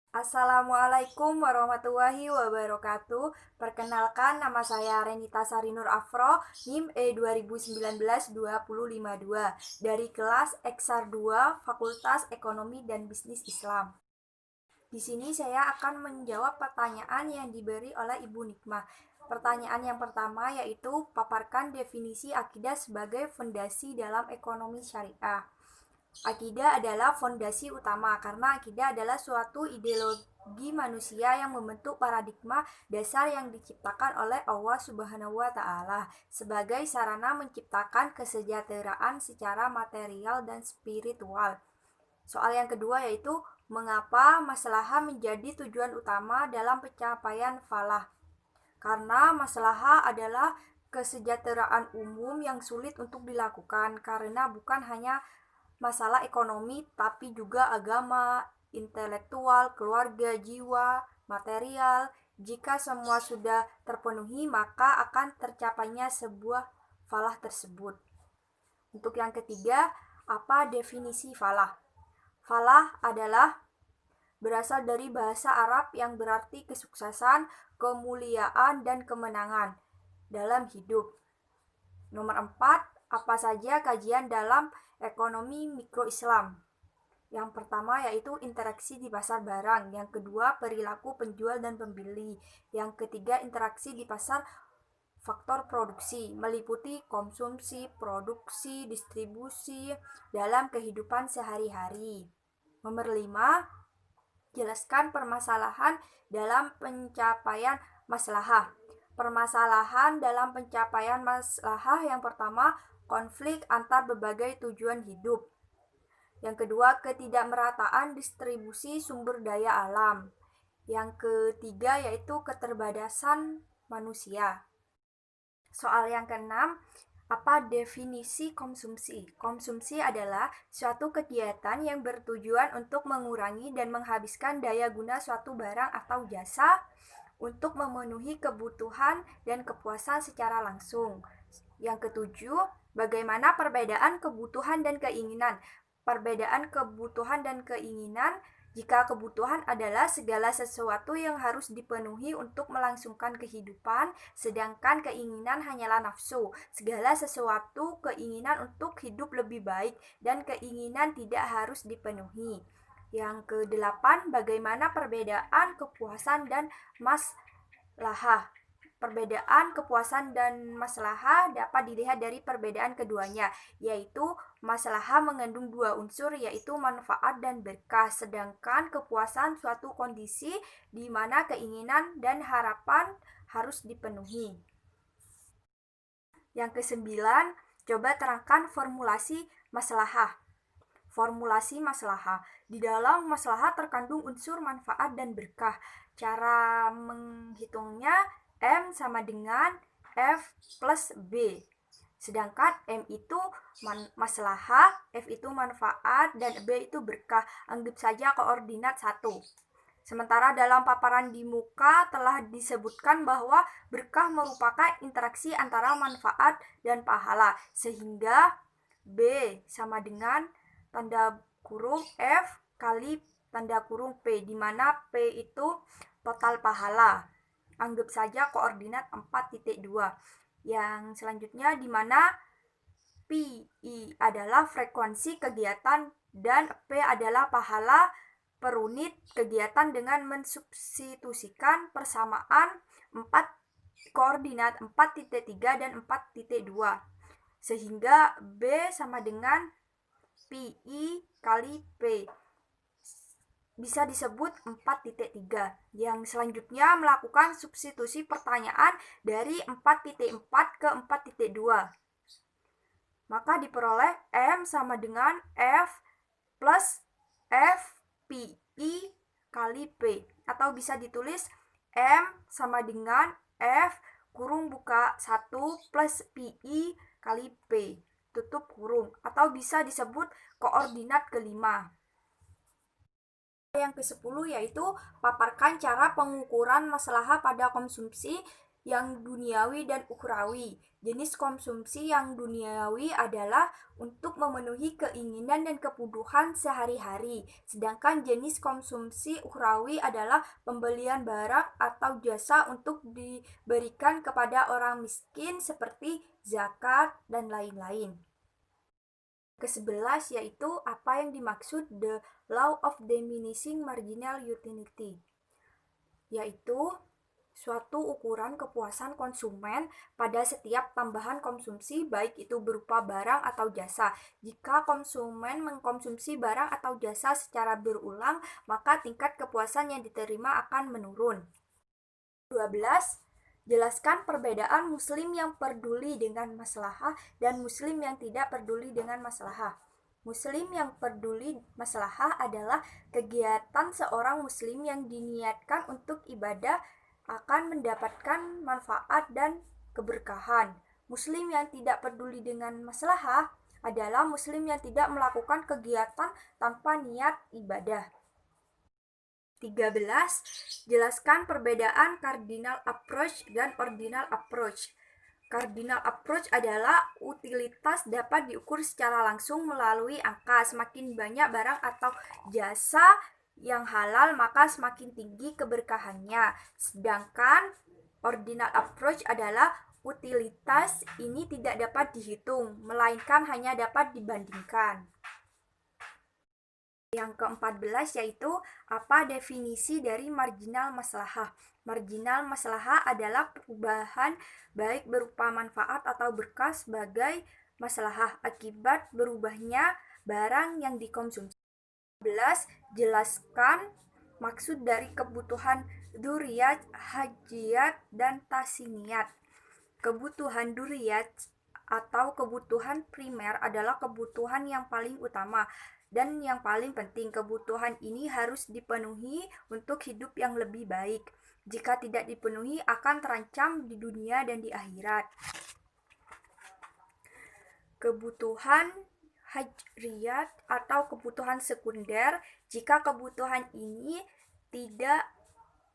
Assalamualaikum warahmatullahi wabarakatuh. Perkenalkan, nama saya Renita Sarinur Afro, NIM E2019-2052 dari kelas Eksar 2 Fakultas Ekonomi dan Bisnis Islam. Di sini saya akan menjawab pertanyaan yang diberi oleh Ibu Nikmah. Pertanyaan yang pertama yaitu paparkan definisi akidah sebagai fondasi dalam ekonomi syariah. Akidah adalah fondasi utama karena akidah adalah suatu ideologi manusia yang membentuk paradigma dasar yang diciptakan oleh Allah Subhanahu wa taala sebagai sarana menciptakan kesejahteraan secara material dan spiritual. Soal yang kedua yaitu mengapa maslahah menjadi tujuan utama dalam pencapaian falah? Karena maslahah adalah kesejahteraan umum yang sulit untuk dilakukan karena bukan hanya masalah ekonomi tapi juga agama, intelektual, keluarga, jiwa, material. Jika semua sudah terpenuhi, maka akan tercapainya sebuah falah tersebut. Untuk yang ketiga, apa definisi falah? Falah adalah berasal dari bahasa Arab yang berarti kesuksesan, kemuliaan, dan kemenangan dalam hidup. Nomor 4, apa saja kajian dalam ekonomi mikro Islam? Yang pertama yaitu interaksi di pasar barang, yang kedua perilaku penjual dan pembeli, yang ketiga interaksi di pasar faktor produksi, meliputi konsumsi, produksi, distribusi dalam kehidupan sehari-hari. Nomor 5, jelaskan permasalahan dalam pencapaian maslahah. Permasalahan dalam pencapaian maslahah yang pertama, konflik antar berbagai tujuan hidup. Yang kedua, ketidakmerataan distribusi sumber daya alam. Yang ketiga yaitu keterbatasan manusia. Soal yang keenam, apa definisi konsumsi? Konsumsi adalah suatu kegiatan yang bertujuan untuk mengurangi dan menghabiskan daya guna suatu barang atau jasa untuk memenuhi kebutuhan dan kepuasan secara langsung. Yang ketujuh, bagaimana perbedaan kebutuhan dan keinginan? Perbedaan kebutuhan dan keinginan, jika kebutuhan adalah segala sesuatu yang harus dipenuhi untuk melangsungkan kehidupan, sedangkan keinginan hanyalah nafsu, segala sesuatu keinginan untuk hidup lebih baik dan keinginan tidak harus dipenuhi. Yang kedelapan, bagaimana perbedaan kepuasan dan maslahah? Perbedaan kepuasan dan maslahah dapat dilihat dari perbedaan keduanya, yaitu maslahah mengandung dua unsur yaitu manfaat dan berkah, sedangkan kepuasan suatu kondisi di mana keinginan dan harapan harus dipenuhi. Yang kesembilan, coba terangkan formulasi maslahah. Formulasi maslahah. Di dalam maslahah terkandung unsur manfaat dan berkah. Cara menghitungnya M sama dengan F plus B. Sedangkan M itu maslahah, F itu manfaat, dan B itu berkah. Anggap saja koordinat 1. Sementara dalam paparan di muka telah disebutkan bahwa berkah merupakan interaksi antara manfaat dan pahala, sehingga B sama dengan tanda kurung F kali tanda kurung P, di mana P itu total pahala. Anggap saja koordinat 4.2. Yang selanjutnya di mana PI adalah frekuensi kegiatan dan P adalah pahala per unit kegiatan dengan mensubstitusikan persamaan 4 koordinat 4.3 dan 4.2. Sehingga B sama dengan PI kali P bisa disebut 4.3. Yang selanjutnya melakukan substitusi pertanyaan dari 4.4 ke 4.2. Maka diperoleh M sama dengan F plus FPI kali P. Atau bisa ditulis M sama dengan F kurung buka 1 plus PI kali P tutup kurung. Atau bisa disebut koordinat kelima. Yang ke-10 yaitu paparkan cara pengukuran maslahah pada konsumsi yang duniawi dan ukhrawi. Jenis konsumsi yang duniawi adalah untuk memenuhi keinginan dan kebutuhan sehari-hari, sedangkan jenis konsumsi ukhrawi adalah pembelian barang atau jasa untuk diberikan kepada orang miskin seperti zakat dan lain-lain. Ke-11 yaitu apa yang dimaksud the law of diminishing marginal utility, yaitu suatu ukuran kepuasan konsumen pada setiap tambahan konsumsi, baik itu berupa barang atau jasa. Jika konsumen mengkonsumsi barang atau jasa secara berulang, maka tingkat kepuasan yang diterima akan menurun. 12. Jelaskan perbedaan muslim yang peduli dengan maslahah dan muslim yang tidak peduli dengan maslahah. Muslim yang peduli maslahah adalah kegiatan seorang muslim yang diniatkan untuk ibadah akan mendapatkan manfaat dan keberkahan. Muslim yang tidak peduli dengan maslahah adalah muslim yang tidak melakukan kegiatan tanpa niat ibadah. 13. Jelaskan perbedaan cardinal approach dan ordinal approach. Cardinal approach adalah utilitas dapat diukur secara langsung melalui angka. Semakin banyak barang atau jasa yang halal, maka semakin tinggi keberkahannya. Sedangkan ordinal approach adalah utilitas ini tidak dapat dihitung, melainkan hanya dapat dibandingkan. Yang ke-14 yaitu apa definisi dari marginal maslahah. Marginal maslahah adalah perubahan baik berupa manfaat atau berkah sebagai maslahah akibat berubahnya barang yang dikonsumsi. 11. Jelaskan maksud dari kebutuhan dzurriyyah, hajiyat, dan tasiniyat. Kebutuhan dzurriyyah atau kebutuhan primer adalah kebutuhan yang paling utama dan yang paling penting. Kebutuhan ini harus dipenuhi untuk hidup yang lebih baik. Jika tidak dipenuhi, akan terancam di dunia dan di akhirat. Kebutuhan hajriyat atau kebutuhan sekunder, jika kebutuhan ini tidak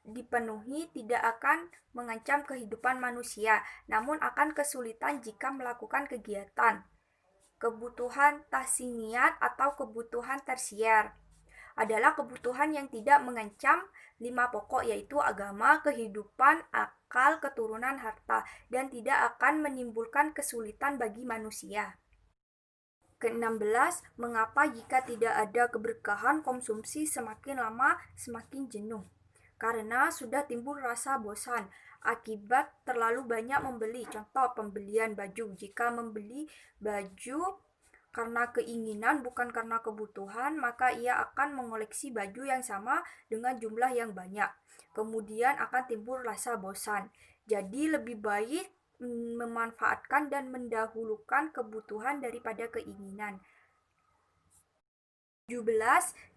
dipenuhi, tidak akan mengancam kehidupan manusia, namun akan kesulitan jika melakukan kegiatan. Kebutuhan tahsiniyat atau kebutuhan tersier adalah kebutuhan yang tidak mengancam 5 pokok, yaitu agama, kehidupan, akal, keturunan, harta, dan tidak akan menimbulkan kesulitan bagi manusia. Ke-16, mengapa jika tidak ada keberkahan konsumsi semakin lama semakin jenuh? Karena sudah timbul rasa bosan akibat terlalu banyak membeli. Contoh pembelian baju. Jika membeli baju karena keinginan bukan karena kebutuhan, maka ia akan mengoleksi baju yang sama dengan jumlah yang banyak. Kemudian akan timbul rasa bosan. Jadi lebih baik memanfaatkan dan mendahulukan kebutuhan daripada keinginan. 17.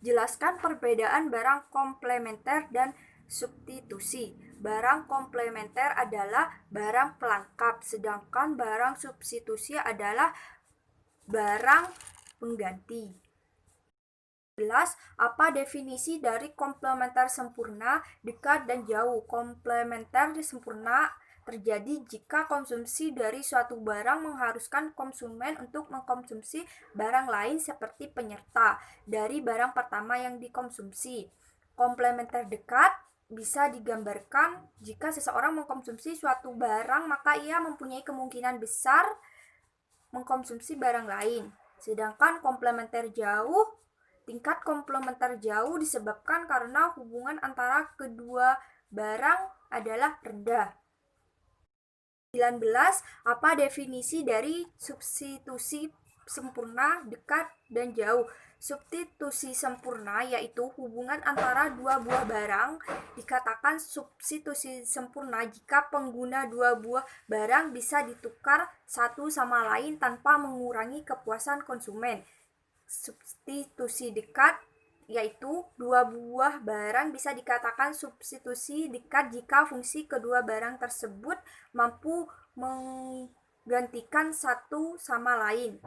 Jelaskan perbedaan barang komplementer dan substitusi. Barang komplementer adalah barang pelengkap, sedangkan barang substitusi adalah barang pengganti. 11. Apa definisi dari komplementer sempurna, dekat, dan jauh? Komplementer sempurna terjadi jika konsumsi dari suatu barang mengharuskan konsumen untuk mengkonsumsi barang lain seperti penyerta dari barang pertama yang dikonsumsi. Komplementer dekat bisa digambarkan jika seseorang mengkonsumsi suatu barang, maka ia mempunyai kemungkinan besar mengkonsumsi barang lain. Sedangkan komplementer jauh, tingkat komplementer jauh disebabkan karena hubungan antara kedua barang adalah rendah. 19. Apa definisi dari substitusi sempurna, dekat, dan jauh? Substitusi sempurna yaitu hubungan antara dua buah barang. Dikatakan substitusi sempurna jika pengguna dua buah barang bisa ditukar satu sama lain tanpa mengurangi kepuasan konsumen. Substitusi dekat yaitu dua buah barang bisa dikatakan substitusi dekat jika fungsi kedua barang tersebut mampu menggantikan satu sama lain.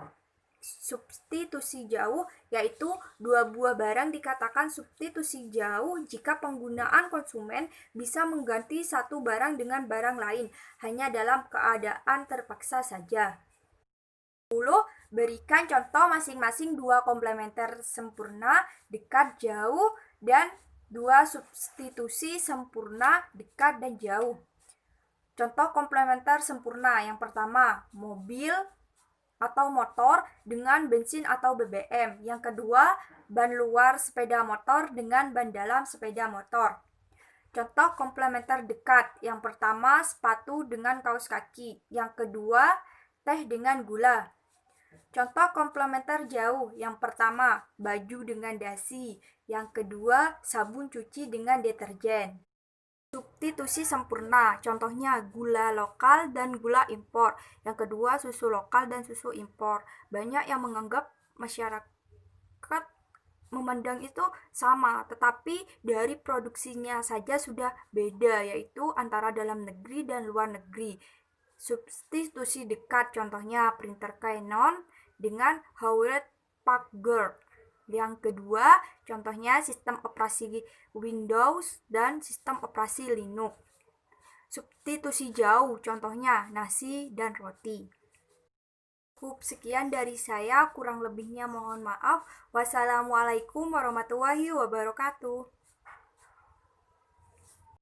substitusi jauh, yaitu dua buah barang dikatakan substitusi jauh jika penggunaan konsumen bisa mengganti satu barang dengan barang lain hanya dalam keadaan terpaksa saja. 10. Berikan contoh masing-masing dua komplementer sempurna, dekat, jauh, dan dua substitusi sempurna, dekat, dan jauh. Contoh komplementer sempurna yang pertama, mobil atau motor dengan bensin atau BBM. Yang kedua, ban luar sepeda motor dengan ban dalam sepeda motor. Contoh komplementer dekat. Yang pertama, sepatu dengan kaos kaki. Yang kedua, teh dengan gula. Contoh komplementer jauh. Yang pertama, baju dengan dasi. Yang kedua, sabun cuci dengan deterjen. Substitusi sempurna, contohnya gula lokal dan gula impor. Yang kedua, susu lokal dan susu impor. Banyak yang menganggap masyarakat memandang itu sama, tetapi dari produksinya saja sudah beda, yaitu antara dalam negeri dan luar negeri. Substitusi dekat, contohnya printer Canon dengan Hewlett Packard. Yang kedua, contohnya sistem operasi Windows dan sistem operasi Linux. Substitusi jauh, contohnya nasi dan roti. Cukup sekian dari saya, kurang lebihnya mohon maaf. Wassalamualaikum warahmatullahi wabarakatuh.